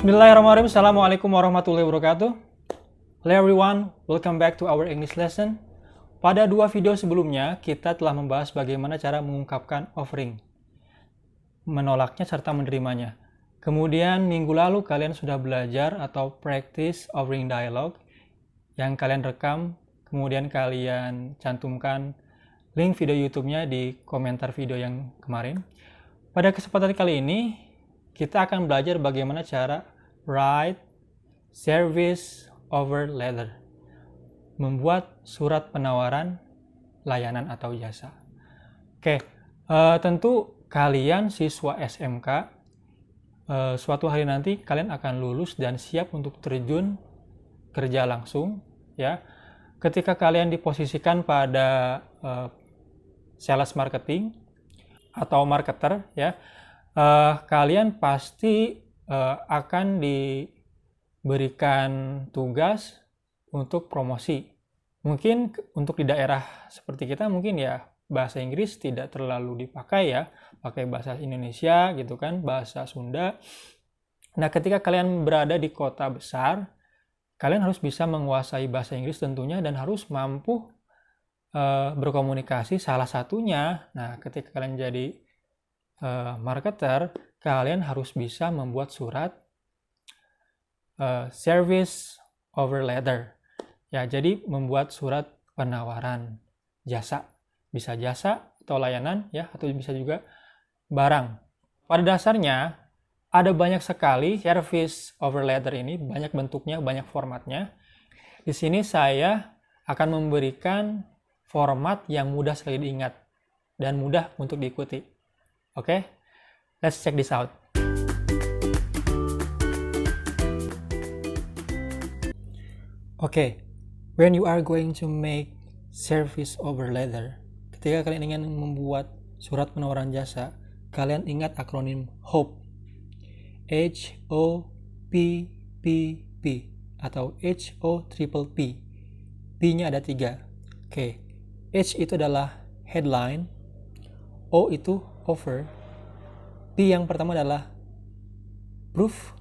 Bismillahirrahmanirrahim. Assalamualaikum warahmatullahi wabarakatuh. Hello everyone, welcome back to our English lesson. Pada dua video sebelumnya, kita telah membahas bagaimana cara mengungkapkan offering, menolaknya serta menerimanya. Kemudian minggu lalu kalian sudah belajar atau practice offering dialogue yang kalian rekam, kemudian kalian cantumkan link video YouTube-nya di komentar video yang kemarin. Pada kesempatan kali ini, kita akan belajar bagaimana cara write service offer letter, membuat surat penawaran layanan atau jasa. Oke, tentu kalian siswa SMK, suatu hari nanti kalian akan lulus dan siap untuk terjun kerja langsung, ya. Ketika kalian diposisikan pada sales marketing atau marketer, ya. Kalian pasti akan diberikan tugas untuk promosi. Mungkin untuk di daerah seperti kita mungkin ya bahasa Inggris tidak terlalu dipakai ya, pakai bahasa Indonesia gitu kan, bahasa Sunda. Nah, ketika kalian berada di kota besar, kalian harus bisa menguasai bahasa Inggris tentunya dan harus mampu berkomunikasi salah satunya. Nah, ketika kalian jadi marketer, kalian harus bisa membuat surat service offer letter. Ya, jadi membuat surat penawaran jasa. Bisa jasa atau layanan ya, atau bisa juga barang. Pada dasarnya ada banyak sekali service offer letter ini, banyak bentuknya, banyak formatnya. Di sini saya akan memberikan format yang mudah sekali diingat dan mudah untuk diikuti. Okay, let's check this out. Okay, when you are going to make service offer letter, ketika kalian ingin membuat surat penawaran jasa, kalian ingat akronim HOPE, H-O-P-P-P atau H-O-P-P. P-nya ada 3. Okay, H itu adalah headline, O itu offer, P yang pertama adalah proof,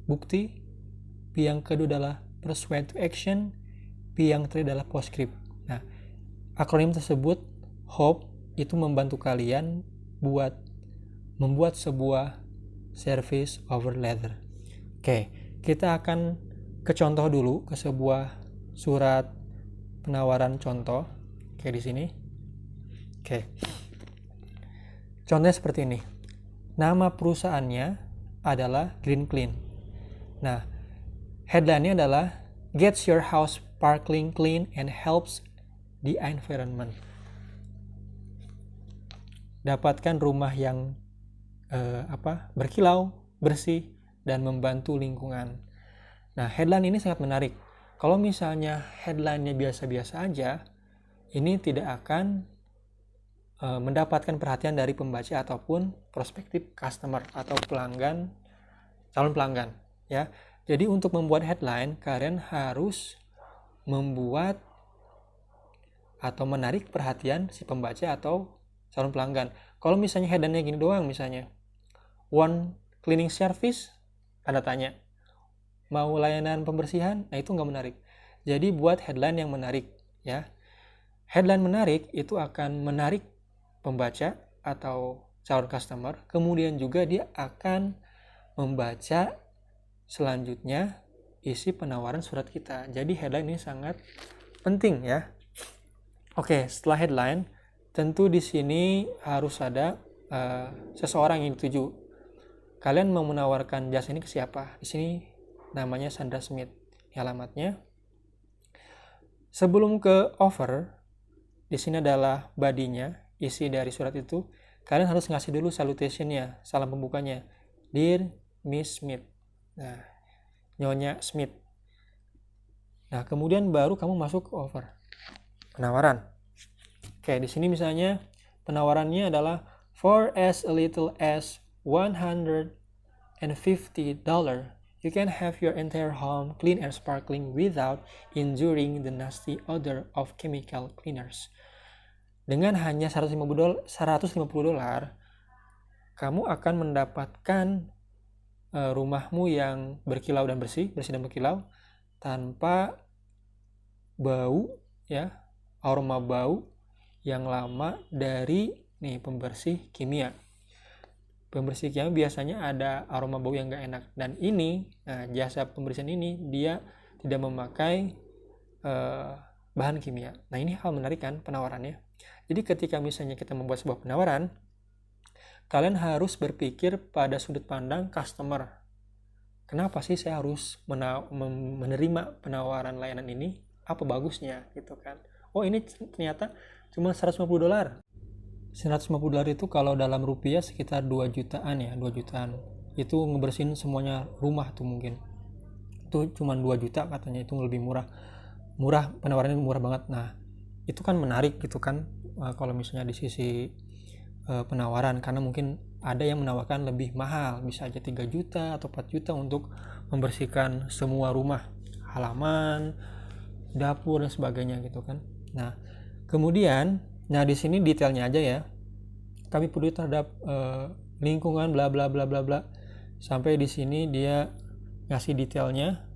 bukti, P yang kedua adalah persuade to action, P yang terakhir adalah postscript. Nah, akronim tersebut HOPE itu membantu kalian buat membuat sebuah service offer letter. Oke, kita akan ke contoh dulu, ke sebuah surat penawaran contoh kayak di sini. Oke. Contohnya seperti ini. Nama perusahaannya adalah Green Clean. Nah, headline-nya adalah Gets your house sparkling clean and helps the environment. Dapatkan rumah yang berkilau, bersih dan membantu lingkungan. Nah, headline ini sangat menarik. Kalau misalnya headline-nya biasa-biasa aja, ini tidak akan mendapatkan perhatian dari pembaca ataupun prospektif customer atau pelanggan, calon pelanggan ya. Jadi untuk membuat headline, kalian harus membuat atau menarik perhatian si pembaca atau calon pelanggan. Kalau misalnya headline-nya gini doang, misalnya one cleaning service, tanda tanya, mau layanan pembersihan, nah itu nggak menarik. Jadi buat headline yang menarik ya. Headline menarik itu akan menarik pembaca atau calon customer, kemudian juga dia akan membaca selanjutnya isi penawaran surat kita. Jadi headline ini sangat penting ya. Oke, setelah headline, tentu di sini harus ada seseorang yang dituju. Kalian mau menawarkan jasa ini ke siapa? Di sini namanya Sandra Smith. Ini alamatnya. Sebelum ke offer, di sini adalah body-nya. Isi dari surat itu, kalian harus ngasih dulu salutation-nya, salam pembukanya. Dear Miss Smith. Nah, Nyonya Smith. Nah, kemudian baru kamu masuk ke offer. Penawaran. Oke, di sini misalnya penawarannya adalah for as little as $150, you can have your entire home clean and sparkling without enduring the nasty odor of chemical cleaners. Dengan hanya $150, kamu akan mendapatkan rumahmu yang berkilau dan bersih dan berkilau, tanpa bau ya, aroma bau yang lama dari pembersih kimia. Pembersih kimia biasanya ada aroma bau yang nggak enak, dan jasa pembersihan ini dia tidak memakai bahan kimia. Nah, ini hal menarik kan penawarannya. Jadi ketika misalnya kita membuat sebuah penawaran, kalian harus berpikir pada sudut pandang customer. Kenapa sih saya harus menerima penawaran layanan ini? Apa bagusnya gitu kan? Oh, ini ternyata cuma $150. $150 itu kalau dalam rupiah sekitar 2 jutaan ya, 2 jutaan. Itu ngebersihin semuanya rumah tuh mungkin. Itu cuma 2 juta katanya, itu lebih murah. Penawarannya murah banget. Nah, itu kan menarik gitu kan, kalau misalnya di sisi penawaran, karena mungkin ada yang menawarkan lebih mahal, bisa aja 3 juta atau 4 juta untuk membersihkan semua rumah, halaman, dapur dan sebagainya gitu kan. Nah, kemudian di sini detailnya aja ya. Kami peduli terhadap lingkungan bla bla bla bla bla. Sampai di sini dia ngasih detailnya.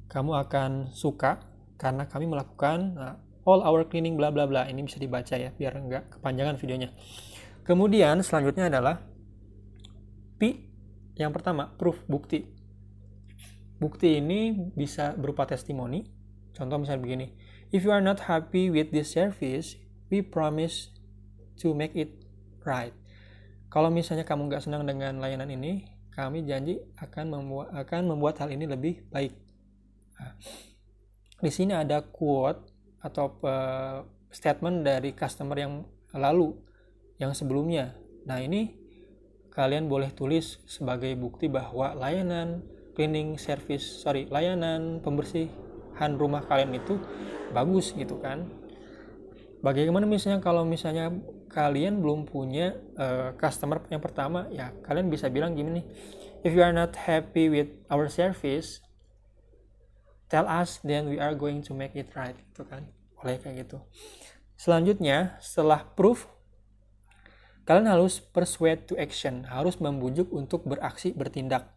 Kamu akan suka karena kami melakukan all our cleaning bla bla bla. Ini bisa dibaca ya biar nggak kepanjangan videonya. Kemudian selanjutnya adalah P, yang pertama, proof, bukti. Bukti ini bisa berupa testimoni. Contoh misalnya begini, if you are not happy with this service, we promise to make it right. Kalau misalnya kamu nggak senang dengan layanan ini, kami janji akan membuat hal ini lebih baik. Nah, di sini ada quote atau statement dari customer yang lalu, yang sebelumnya. Nah, ini kalian boleh tulis sebagai bukti bahwa layanan pembersihan rumah kalian itu bagus gitu kan. Bagaimana misalnya kalau misalnya kalian belum punya customer yang pertama, ya kalian bisa bilang gini nih, if you are not happy with our service, tell us, then we are going to make it right gitu kan. Boleh kayak gitu. Selanjutnya, setelah proof, kalian harus persuade to action, harus membujuk untuk beraksi, bertindak.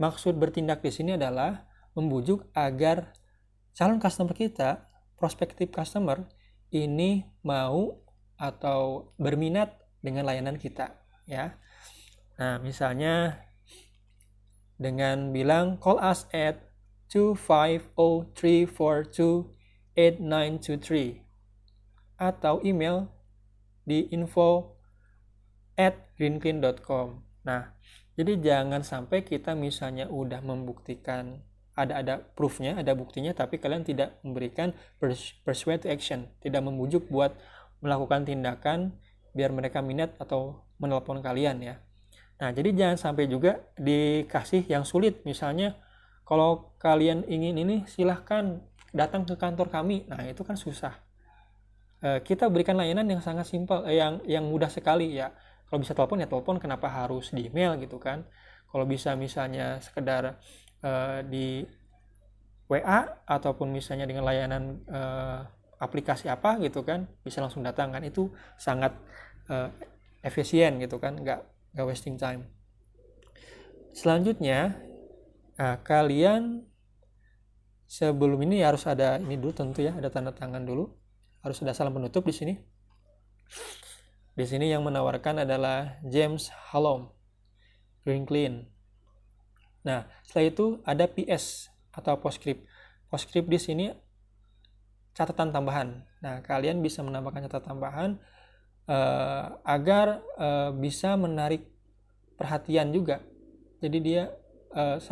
Maksud bertindak di sini adalah membujuk agar calon customer kita, prospective customer, ini mau atau berminat dengan layanan kita, ya. Nah, misalnya dengan bilang call us at 250-342-8923 atau email di info@greenclean.com. Nah, jadi jangan sampai kita misalnya udah membuktikan, ada proofnya, ada buktinya, tapi kalian tidak memberikan persuade to action, tidak membujuk buat melakukan tindakan biar mereka minat atau menelpon kalian ya. Nah, jadi jangan sampai juga dikasih yang sulit. Misalnya, kalau kalian ingin ini, silahkan datang ke kantor kami. Nah, itu kan susah. Kita berikan layanan yang sangat simpel, yang mudah sekali ya. Kalau bisa telepon ya telepon, kenapa harus di email gitu kan. Kalau bisa misalnya sekedar di WA ataupun misalnya dengan layanan aplikasi apa gitu kan, bisa langsung datang kan, itu sangat efisien gitu kan, nggak wasting time. Selanjutnya, kalian sebelum ini harus ada ini dulu tentu ya, ada tanda tangan dulu, harus ada salam penutup di sini. Di sini yang menawarkan adalah James Halom, Green Clean. Nah, setelah itu ada PS atau postscript. Postscript di sini catatan tambahan. Nah, kalian bisa menambahkan catatan tambahan agar bisa menarik perhatian juga. Jadi dia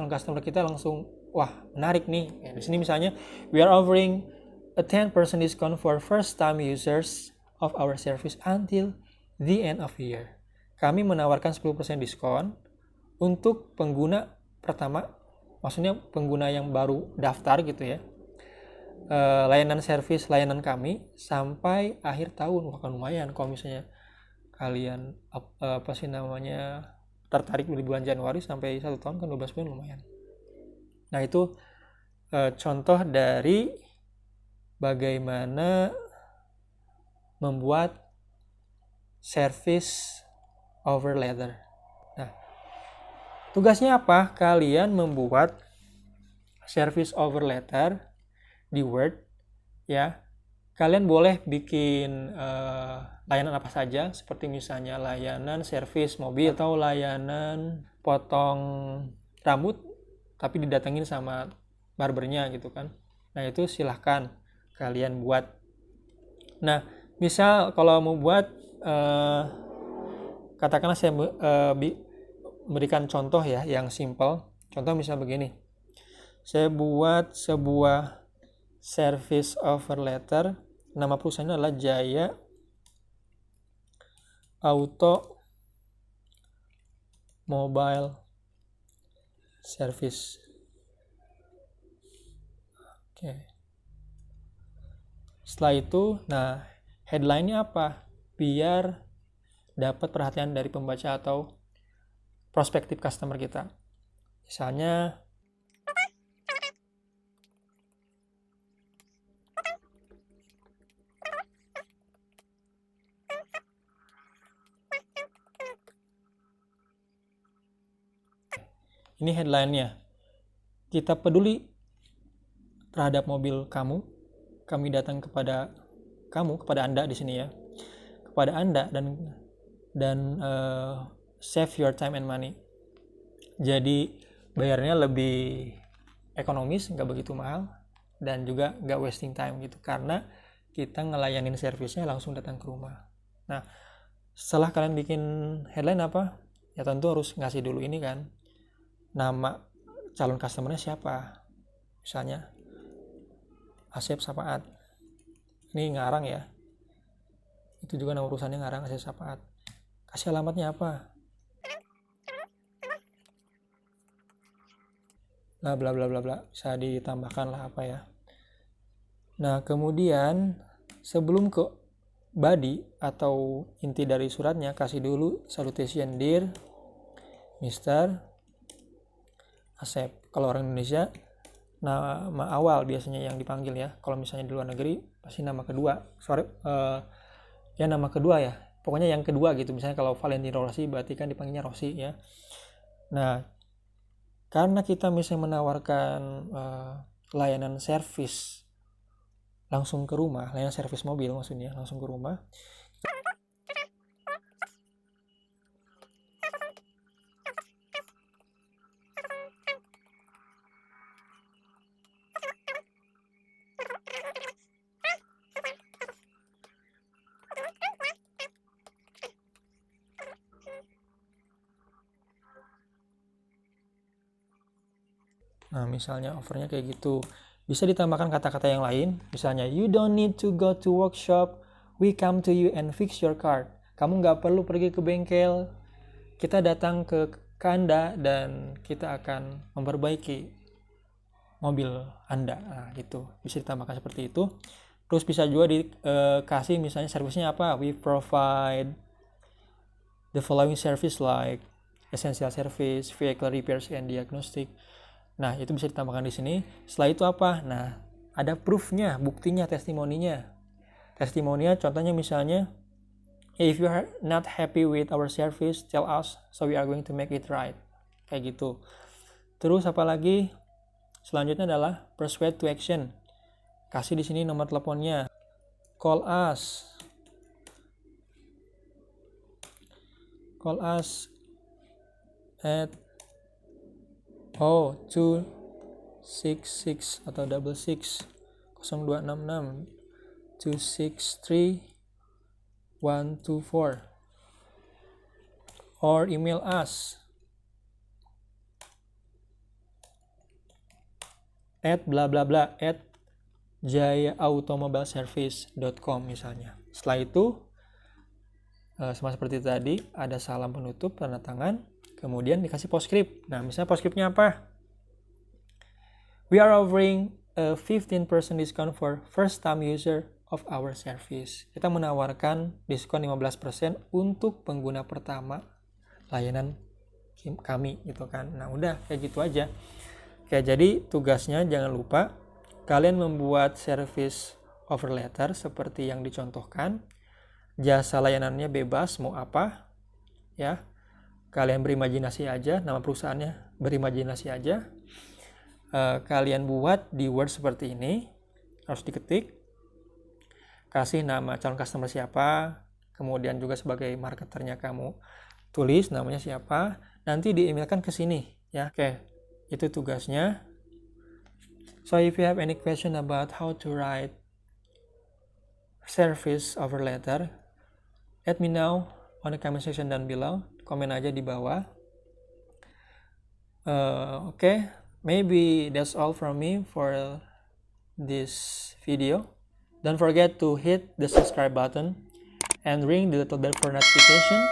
customer kita langsung, wah menarik nih. Ya, di sini misalnya, we are offering a 10% discount for first time users of our service until the end of the year. Kami menawarkan 10% diskon untuk pengguna pertama, maksudnya pengguna yang baru daftar gitu ya, layanan kami sampai akhir tahun. Wah, kan lumayan kalau misalnya kalian tertarik di bulan Januari sampai 1 tahun, kan 12 bulan lumayan. Nah, itu contoh dari bagaimana membuat service over letter. Nah, Tugasnya apa? Kalian membuat service over letter di Word, ya. Kalian boleh bikin layanan apa saja, seperti misalnya layanan servis mobil atau layanan potong rambut, tapi didatengin sama barbernya gitu kan. Nah itu silahkan kalian buat. Nah misal kalau mau buat, katakanlah saya berikan contoh ya yang simple. Contoh misal begini, saya buat sebuah service over letter, nama perusahaannya adalah Jaya Auto Mobile Service. Oke. Setelah itu, nah headline-nya apa? Biar dapat perhatian dari pembaca atau prospektif customer kita. Misalnya, ini headline-nya. Kita peduli terhadap mobil kamu. Kami datang kepada kamu, kepada Anda di sini ya. Kepada Anda dan save your time and money. Jadi bayarnya lebih ekonomis, nggak begitu mahal, dan juga nggak wasting time gitu, karena kita ngelayanin servisnya langsung datang ke rumah. Nah, setelah kalian bikin headline apa? Ya tentu harus ngasih dulu ini kan, nama calon customernya siapa. Misalnya Asep Sapaat. Ini ngarang ya. Itu juga nama perusahaannya ngarang, Asep Sapaat. Kasih alamatnya apa? Nah, bla bla bla bla. Bisa ditambahkan lah apa ya. Nah, kemudian sebelum ke body atau inti dari suratnya, kasih dulu salutation dear Mr. Asep. Kalau orang Indonesia, nama awal biasanya yang dipanggil ya. Kalau misalnya di luar negeri pasti nama kedua. Ya nama kedua ya. Pokoknya yang kedua gitu. Misalnya kalau Valentino Rossi berarti kan dipanggilnya Rossi ya. Nah, karena kita misalnya menawarkan layanan servis langsung ke rumah, layanan servis mobil maksudnya langsung ke rumah. Nah, misalnya offernya kayak gitu. Bisa ditambahkan kata-kata yang lain. Misalnya, you don't need to go to workshop. We come to you and fix your car. Kamu nggak perlu pergi ke bengkel. Kita datang ke Anda dan kita akan memperbaiki mobil Anda. Nah, gitu. Bisa ditambahkan seperti itu. Terus bisa juga dikasih misalnya servisnya apa. We provide the following service like essential service, vehicle repairs and diagnostic. Nah, itu bisa ditambahkan di sini. Setelah itu apa? Nah, ada proof-nya, buktinya, testimoninya. Testimoninya contohnya misalnya, if you are not happy with our service, tell us, so we are going to make it right. Kayak gitu. Terus apa lagi? Selanjutnya adalah persuade to action. Kasih di sini nomor teleponnya. Call us. Call us at 266 atau 66 0266 263 124 or email us at bla bla bla at jayaautomobileservice.com misalnya. Setelah itu sama seperti tadi, ada salam penutup, tanda tangan, kemudian dikasih postscript. Nah, misalnya postscriptnya apa? We are offering a 15% discount for first time user of our service. Kita menawarkan diskon 15% untuk pengguna pertama layanan kami gitu kan. Nah, udah kayak gitu aja. Oke, jadi tugasnya jangan lupa kalian membuat service over letter seperti yang dicontohkan. Jasa layanannya bebas, mau apa ya. Kalian berimajinasi aja, nama perusahaannya berimajinasi aja. Kalian buat di Word seperti ini, harus diketik. Kasih nama calon customer siapa, kemudian juga sebagai marketernya kamu tulis namanya siapa, nanti di-emailkan ke sini ya. Oke, itu tugasnya. So if you have any question about how to write service offer letter, let me know on the comment section down below. Komen aja di bawah. Okay, maybe that's all from me for this video. Don't forget to hit the subscribe button and ring the little bell for notification.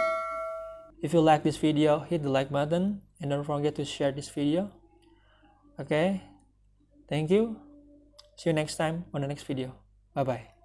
If you like this video, hit the like button and don't forget to share this video. Okay, thank you. See you next time on the next video. Bye bye.